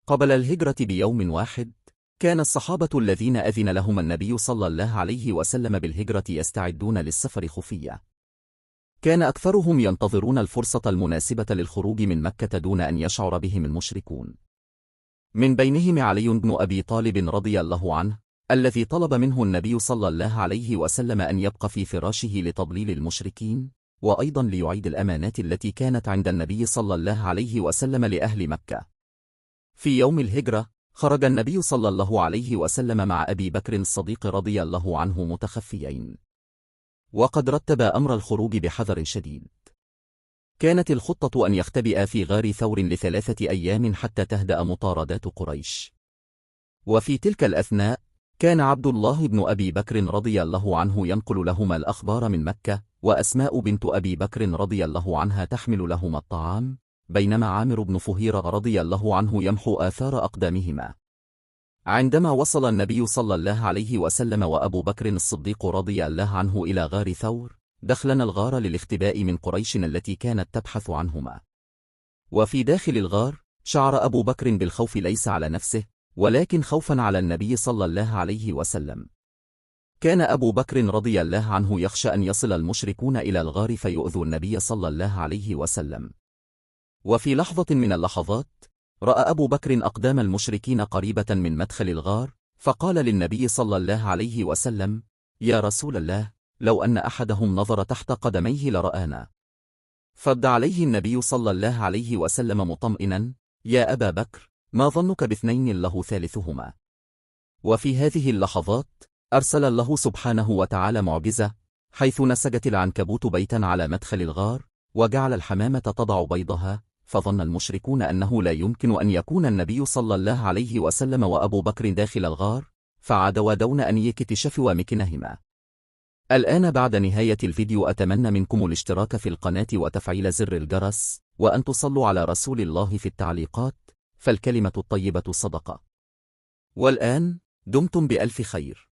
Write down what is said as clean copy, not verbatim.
قبل الهجرة بيوم واحد، كان الصحابة الذين أذن لهم النبي صلى الله عليه وسلم بالهجرة يستعدون للسفر خفية. كان أكثرهم ينتظرون الفرصة المناسبة للخروج من مكة دون أن يشعر بهم المشركون. من بينهم علي بن أبي طالب رضي الله عنه، الذي طلب منه النبي صلى الله عليه وسلم أن يبقى في فراشه لتضليل المشركين، وأيضا ليعيد الأمانات التي كانت عند النبي صلى الله عليه وسلم لأهل مكة. في يوم الهجرة، خرج النبي صلى الله عليه وسلم مع أبي بكر الصديق رضي الله عنه متخفيين، وقد رتب أمر الخروج بحذر شديد. كانت الخطة أن يختبئ في غار ثور ل3 أيام حتى تهدأ مطاردات قريش. وفي تلك الأثناء، كان عبد الله بن أبي بكر رضي الله عنه ينقل لهما الأخبار من مكة، وأسماء بنت أبي بكر رضي الله عنها تحمل لهما الطعام، بينما عامر بن فهيرة رضي الله عنه يمحو آثار أقدامهما. عندما وصل النبي صلى الله عليه وسلم وأبو بكر الصديق رضي الله عنه إلى غار ثور، دخلنا الغار للاختباء من قريش التي كانت تبحث عنهما. وفي داخل الغار، شعر أبو بكر بالخوف ليس على نفسه، ولكن خوفا على النبي صلى الله عليه وسلم. كان أبو بكر رضي الله عنه يخشى أن يصل المشركون إلى الغار فيؤذوا النبي صلى الله عليه وسلم. وفي لحظة من اللحظات، رأى أبو بكر أقدام المشركين قريبة من مدخل الغار، فقال للنبي صلى الله عليه وسلم: يا رسول الله، لو أن أحدهم نظر تحت قدميه لرآنا. فرد عليه النبي صلى الله عليه وسلم مطمئنا: يا أبا بكر، ما ظنك باثنين له ثالثهما؟ وفي هذه اللحظات، أرسل الله سبحانه وتعالى معجزة، حيث نسجت العنكبوت بيتا على مدخل الغار، وجعل الحمامة تضع بيضها، فظن المشركون أنه لا يمكن أن يكون النبي صلى الله عليه وسلم وأبو بكر داخل الغار، فعادوا دون أن يكتشفوا مكنهما. الآن بعد نهاية الفيديو أتمنى منكم الاشتراك في القناة وتفعيل زر الجرس، وأن تصلوا على رسول الله في التعليقات، فالكلمة الطيبة صدقة. والآن دمتم بألف خير.